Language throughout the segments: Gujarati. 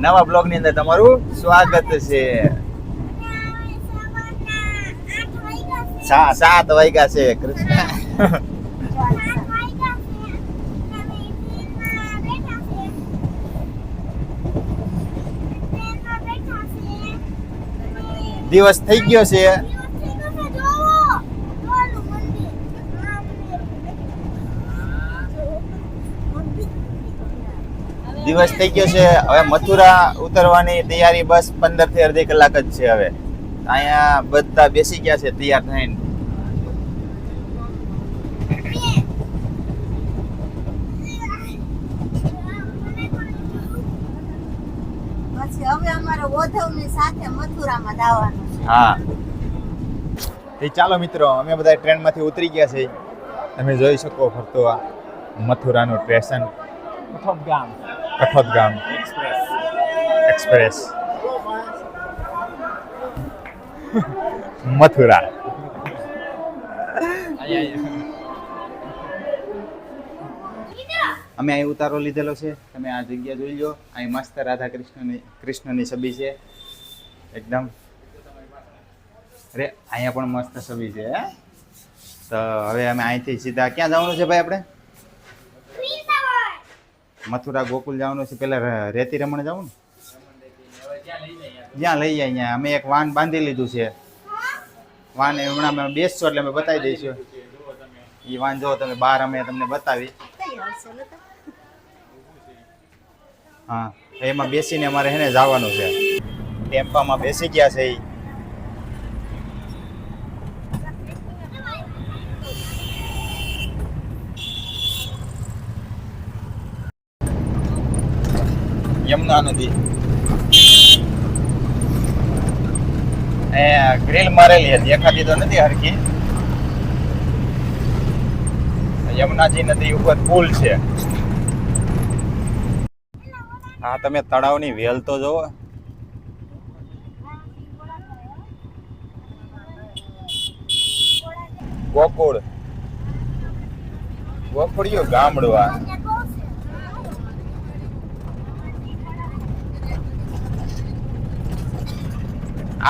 નવા બ્લોગ ની અંદર તમારું સ્વાગત છે. 7 વાગ્યા છે કૃષ્ણ. દિવસ થઈ ગયો છે. દિવસ થઈ ગયો છે. હવે મથુરા ઉતરવાની તૈયારી બસ 15 થી અડધી કલાક જ છે. હવે અહીંયા બધા બેસી ગયા છે તૈયાર થઈને. હવે અમારે ઓધવની સાથે મથુરામાં જવાનું છે. હા તે ચાલો મિત્રો, અમે બધા ટ્રેનમાંથી ઉતરી ગયા છે. તમે જોઈ શકો ફરતો આ મથુરાનું સ્ટેશન કઠોદગામ એક્સપ્રેસ મથુરા. અમે અહીં ઉતારો લીધેલો છે. તમે આ જગ્યા જોઈ લો. અહીં મસ્ત રાધા કૃષ્ણની છબી છે એકદમ. અરે અહીંયા પણ મસ્ત છબી છે. તો હવે અમે અહીંથી સીધા ક્યાં જવાનું છે ભાઈ? આપણે મથુરા ગોકુલ જવાનું છે. પેલા રેતી રમણ જવું ને, જ્યાં લઈ જાય અહીંયા. અમે એક વાન બાંધી લીધું છે. વાન હમણાં અમે બેસશો એટલે અમે બતાવી દઈશું. એ વાન જો તમે બહાર અમે તમને બતાવી. હા, એમાં બેસીને અમારે હે ને જવાનું છે. ટેમ્પામાં બેસી ગયા છે. યમુના નદી એ ગ્રીલ મારેલી હતી, દેખાતી તો નથી હરખી. યમુનાજી નદી ઉપર પુલ છે. હા, તમે તળાવની વેલ તો જોવો. ગોકુળિયું ગામડું.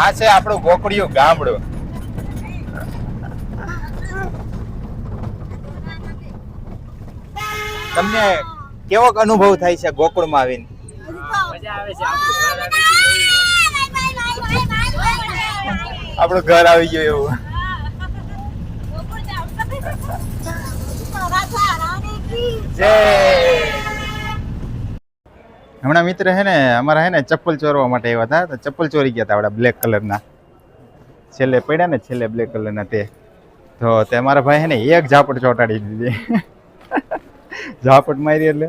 આ છે આપણું ગોકુળિયું ગામડું. તમને કેવો અનુભવ થાય છે ગોકુળમાં આવીને? આપણું ઘર આવી ગયું એવું. હમણાં મિત્ર હે ને અમારા હે ને ચપ્પલ ચોરવા માટે આવ્યા હતા. તો ચપ્પલ ચોરી ગયા હતા આપડા બ્લેક કલરના. છેલ્લે પડ્યા ને છેલ્લે બ્લેક કલરના તે. તો તે અમારા ભાઈ હે ને એક ઝાપટ ચોટાડી દીધી. ઝાપટ મારી એટલે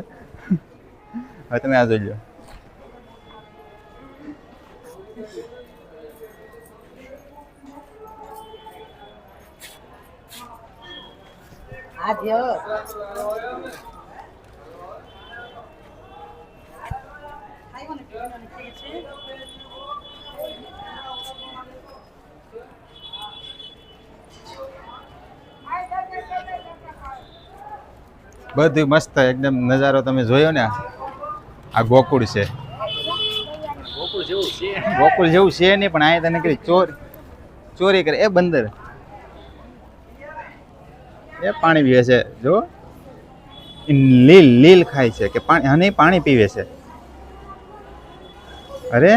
હવે તમે આ જોઈ લો. બધું મસ્ત એકદમ નજારો તમે જોયો ને. આ ગોકુળ છે. ગોકુળ જેવું છે નહીં, પણ અહીંયા તને કરી ચોરી કરે. એ બંદર એ પાણી પીવે છે જો. લીલ ખાય છે કે પાણી પાણી પીવે છે. અરે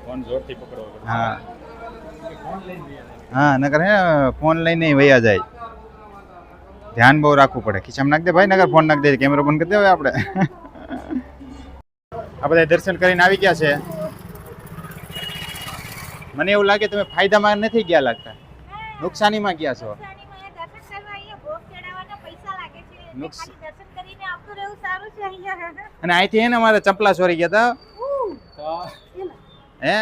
ફોન જોરથી પકડો. હા હા, નકર હે ફોન લઈને વયા જાય. ધ્યાન બહુ રાખવું પડે. ખીચામાં નાખ દે ભાઈ, નગર ફોન નાખ દે. કેમેરો બંધ કરી દે હવે આપણે. આ બધા દર્શન કરીને આવી ગયા છે. મને એવું લાગે તમે ફાયદામાં નથી ગયા લાગતા, નુકસાનીમાં ગયા છો. અને અહીંથી હે ને અમારે ચપલા ચોરી ગયા હતા. હે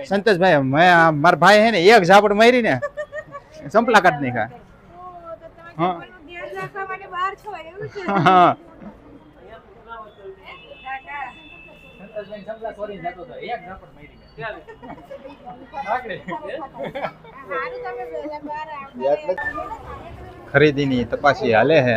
સંતોષભાઈ, મારા ભાઈ હે ને એક ઝાપડ મારી ને ચંપલા કાઢી નાખ્યા. હા ખરીદીની તપાસી હાલે હે.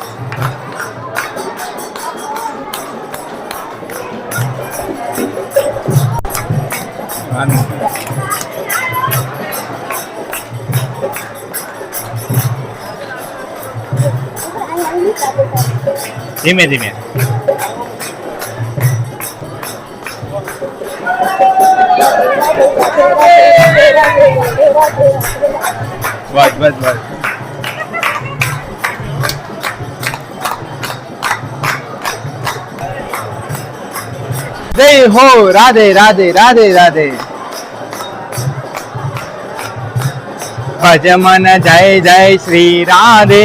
ધીમે ધીમે બસ બસ બસ જય હો રાધે રાધે રાધે રાધે ભજ મન જય જય શ્રી રાધે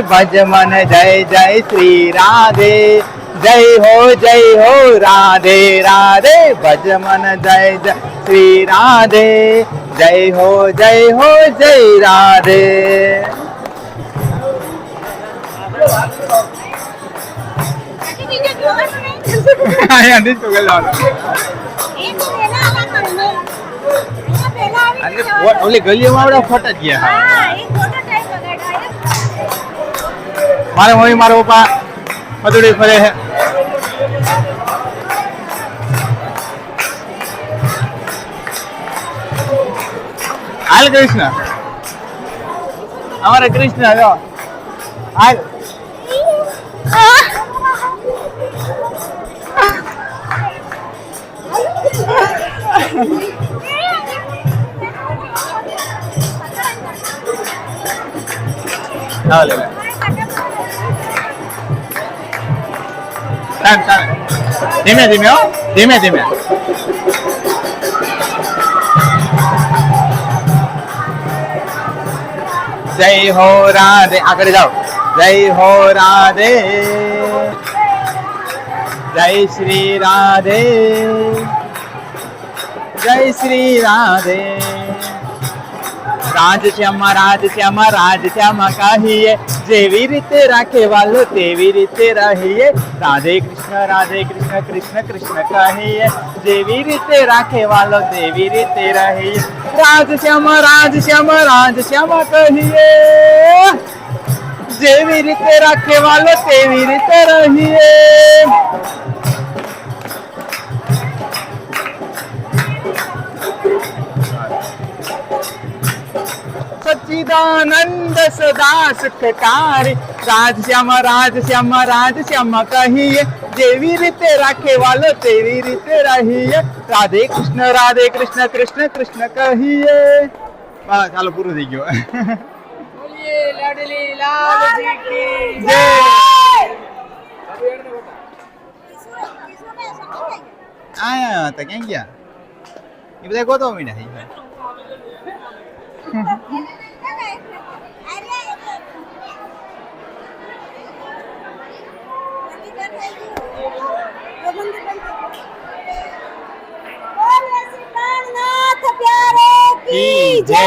ભજ મન જય જય શ્રી રાધે જય હો રાધે રાધે ભજ મન જય જય શ્રી રાધે જય હો જય રાધે અહીંયા ડિસ્કો ગયેલો ઓલી ગલીઓમાં આવડે ફોટા જ ગયા મારે મમ્મી મારા પપ્પા પદુડી ફરે છે હાલ કૃષ્ણ અમારે કૃષ્ણ જો હાલ ચાલે ધીમે ધીમે હો ધીમે ધીમે જય હો રાધે આગળ જાઓ જય હો રાધે જય શ્રી રાધે જય શ્રી રાધે રાજ શ્યામા કહીએ જેવી રીતે રાખે વાલો તેવી રીતે રહીએ રાધે કૃષ્ણ કૃષ્ણ કૃષ્ણ કહીએ જેવી રીતે રાખે વાલો તેવી રીતે રહીએ રાજ શ્યામા કહીએ જેવી રીતે રાખે વાલો તેવી રીતે રહીએ સચ્ચિદાનંદ સદા સુખકારી રાજ શ્યામા કહીએ જેવી રીતે રાખે વાલો તેવી રીતે રહીએ રાધે કૃષ્ણ કૃષ્ણ કૃષ્ણ કહીએ બસ ચાલો પૂરું થઈ ગયો લાડલી લાલજી કી જય આયા હતા ક્યાં ગયા એ બધા ગોતો મીના થઈ ગયા જય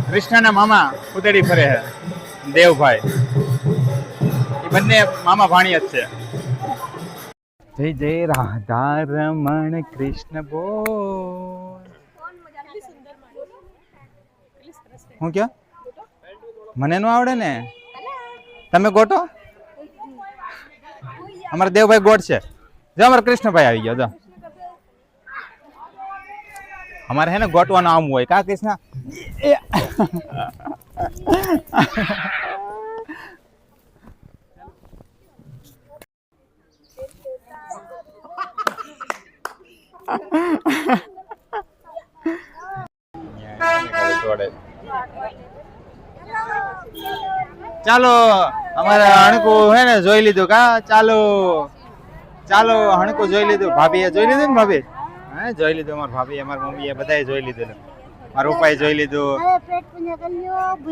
કૃષ્ણના મામા ઉતરી ફરે છે દેવભાઈ એ બંને મામા ભાણિયા જ છે જય જય રાધા રમણ કૃષ્ણ બોલ હું ક્યાં મને નો આવડે ને તમે ગોટો અમારા દેવભાઈ ગોટ છે જો અમારા કૃષ્ણભાઈ આવી ગયો જો અમારે હે ને ગોટવાનું આમ હોય કા કૃષ્ણ ચાલો અમારે હણકુ હે ને જોઈ લીધું કા ચાલો ચાલો હણકુ જોઈ લીધું ભાભી જોઈ લીધું ને ભાભી હે જોઈ લીધું અમારા ભાભી અમારા મમ્મી બધાએ જોઈ લીધું મારા પપ્પાએ જોઈ લીધું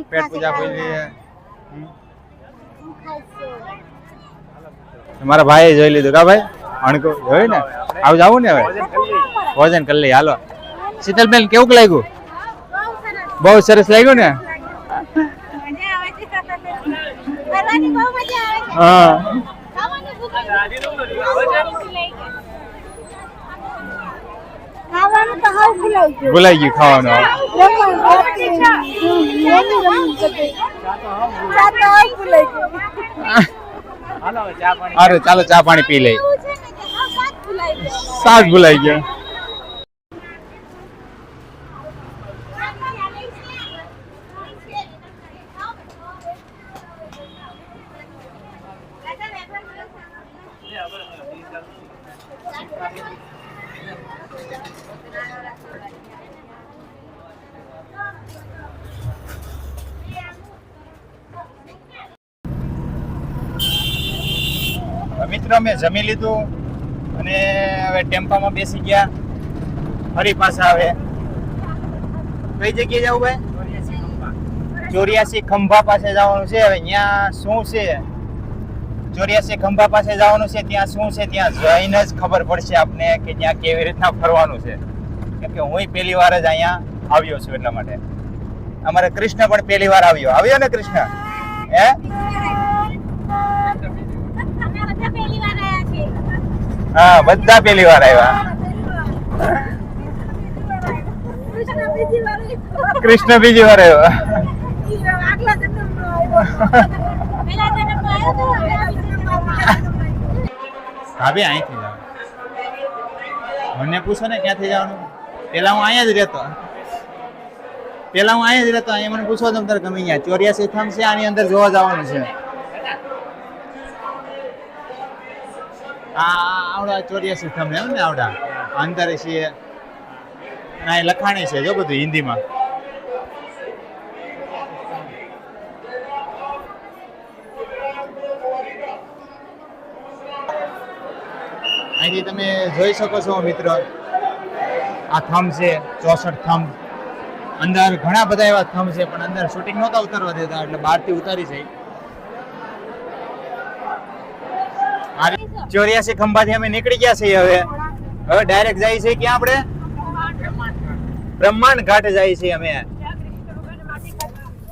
પેટ પૂજા કરી મારા ભાઈએ જોઈ લીધું કા ભાઈ હણકુ જોયું ને આવું જાવું ને હવે ભોજન કરી લઈએ હાલો શીતલબેન કેવું લાગ્યું બહુ સરસ લાગ્યું ને હા ભૂલાઈ ગયું ખાવાનું ચા તો હવે ભૂલાઈ ગયું. હાલો ચા પાણી. અરે ચાલો ચા પાણી પી લઈ. એવું છે ને કે સાવ સાત ભૂલાઈ ગયો. સાત ભૂલાઈ ગયા. મિત્રો અમે જમી લીધું અને હવે ટેમ્પામાં બેસી ગયા. ફરી પાછા હવે કઈ જગ્યાએ જવું ભાઈ? 84 ખંભા પાસે જવાનું છે. હવે ત્યાં શું છે 84 ખંભા પાસે જવાનું છે, ત્યાં શું છે ત્યાં જઈને જ ખબર પડશે આપને કે ત્યાં કેવી રીતના ફરવાનું છે. કેમ કે હું પહેલી વાર જ અહીંયા આવ્યો છું એટલા માટે. અમારે કૃષ્ણ પણ પહેલી વાર આવ્યો ને કૃષ્ણ? હે હા, બધા પહેલી વાર આવ્યા. કૃષ્ણ બીજી વાર આવ્યો. ભાભી અહીંથી જાવ. મને પૂછો ને ક્યાંથી જવાનું. પેલા હું અહીંયા જ રહેતો. અહીંયા મને પૂછો તમે તારે ગમે ત્યાં 84 થમ છે, આની અંદર જોવા જવાનું છે. આવડા 84 થમ એમ ને આવડા અંદર છે. ના લખાણી છે જો બધું હિન્દીમાં. અહીંથી તમે જોઈ શકો છો મિત્રો, આ થમ છે 64 થમ. અંદર ઘણા બધા એવા થમ છે પણ અંદર શૂટિંગ નહોતા ઉતારવા દેતા એટલે બહારથી ઉતારી છે. 84 ખંભાથી અમે નીકળી ગયા છીએ. હવે ડાયરેક્ટ જાય છે ક્યાં આપણે? બ્રહ્માંડ ઘાટ જાય છે અમે.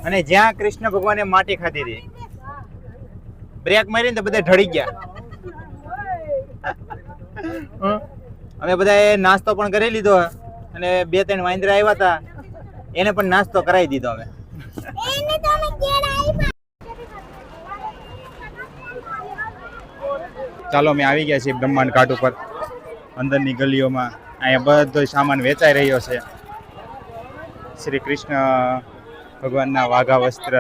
અને જ્યાં કૃષ્ણ ભગવાને માટી ખાધી હતી. બ્રેક મારીને તો બધા ઢળી ગયા. અમે બધા નાસ્તો પણ કરી લીધો અને 2-3 વાંદરા આવ્યા હતા, એને પણ નાસ્તો કરાવી દીધો અમે. ચાલો અમે આવી ગયા છીએ બ્રહ્માંડ ઘાટ ઉપર. અંદરની ગલીઓમાં અહીંયા બધો સામાન વેચાઈ રહ્યો છે. શ્રી કૃષ્ણ ભગવાનના વાઘા વસ્ત્ર,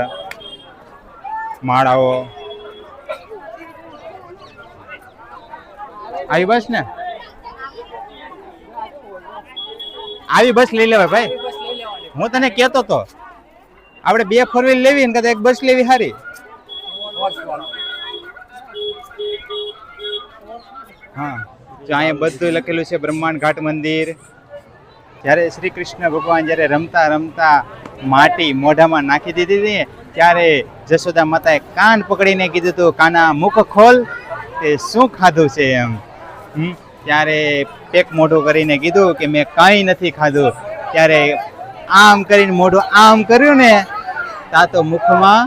માળાઓ. આવી બસ ને, આવી બસ લઈ લેવાય ભાઈ. હું તને કેતો તો આપણે 2 4 વ્હીલ લેવી ને કદાચ એક બસ લેવી સારી. હા, જો અહીંયા બધું લખેલું છે બ્રહ્માંડ ઘાટ મંદિર. જ્યારે શ્રી કૃષ્ણ ભગવાન જ્યારે રમતા રમતા માટી મોઢામાં નાખી દીધી હતી ત્યારે જશોદા માતાએ કાન પકડીને કીધું હતું, કાના મુખ ખોલ, તે શું ખાધું છે એમ. ત્યારે પેક મોઢું કરીને કીધું કે મેં કાંઈ નથી ખાધું. ત્યારે આમ કરીને મોઢું આમ કર્યું ને તા તો મુખમાં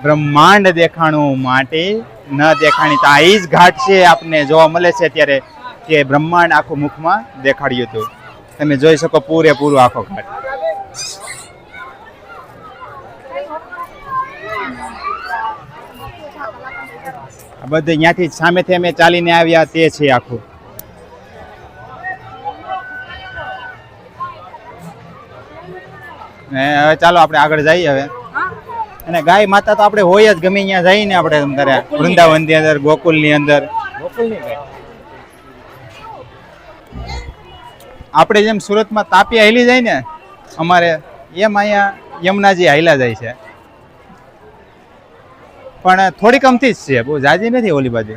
બ્રહ્માંડ દેખાણું, માટી ન દેખાણી. તો આ જ ઘાટ છે આપને જોવા મળે છે અત્યારે કે બ્રહ્માંડ આખું મુખમાં દેખાડ્યું હતું. તમે જોઈ શકો પૂરેપૂરું આખો ઘાટ. આ બધે ત્યાંથી સામેથી અમે ચાલીને આવ્યા તે છે આખું. હવે ચાલો આપણે આગળ જઈએ હવે. અને ગાય માતા તો આપણે હોય જ, ગમે ત્યાં જઈને આપણે અંદર વૃંદાવન ની અંદર, ગોકુલ ની અંદર. આપણે જેમ સુરતમાં તાપી હાલી જાય ને અમારે, એમ અહીંયા યમુનાજી હાલ્યા જાય છે. પણ થોડી કમથી જ છે, બહુ જાજી નથી ઓલી બાજુ.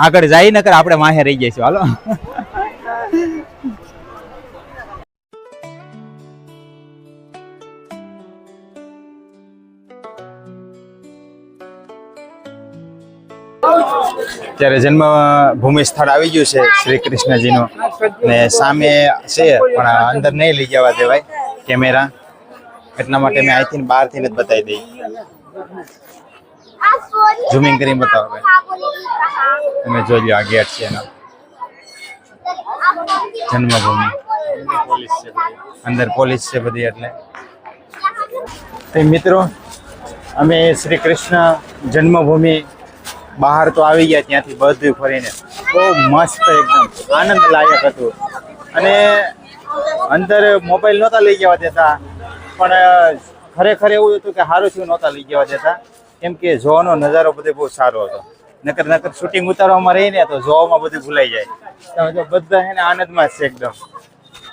આગળ જાય નકર આપણે વાહે રહી જઈશું. હાલો. ત્યારે જન્મભૂમિ સ્થળ આવી ગયું છે શ્રી કૃષ્ણજીનું, ને સામે છે પણ અંદર નહીં લઈ જવા દેવાય કેમેરા, એટલા માટે મેં અહીંથી બહારથી જ બતાવી દઈ. ઝૂમિંગ કરીને બતાવો. તમે જોઈ લો, આ ગેટ છે એનો, જન્મભૂમિ. પોલીસ છે બધી. અંદર પોલીસ છે બધી એટલે તે મિત્રો અમે શ્રી કૃષ્ણ જન્મભૂમિ બહાર તો આવી ગયા, ત્યાંથી બધું ફરીને બહુ મસ્ત એકદમ આનંદલાયક હતું. અને અંદર મોબાઈલ નહોતા લઈ જવા દેતા, પણ ખરેખર એવું હતું કે સારું થયું નહોતા લઈ જવા દેતા, કેમ કે જોવાનો નજારો બધો બહુ સારો હતો. નકર શૂટિંગ ઉતારવામાં રહીને તો જોવામાં બધું ભૂલાઈ જાય. તમે જો બધા છે ને આનંદમાં જ છે એકદમ.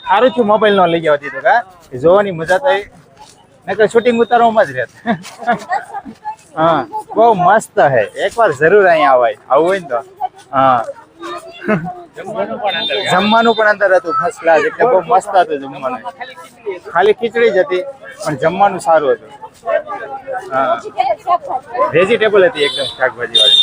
સારું થયું મોબાઈલ ન લઈ જવા દીધું કા, જોવાની મજા તો નકર શૂટિંગ ઉતારવામાં જ રહેત. હા બહુ મસ્ત હે, એકવાર જરૂર અહીંયા આવાય, આવું હોય ને તો. હા જમવાનું પણ અંદર હતું ફર્સ્ટ ક્લાસ, એટલે બહુ મસ્ત હતું જમવાનું. ખાલી ખીચડી જ હતી પણ જમવાનું સારું હતું. હા વેજીટેબલ હતી એકદમ શાકભાજી વાળી.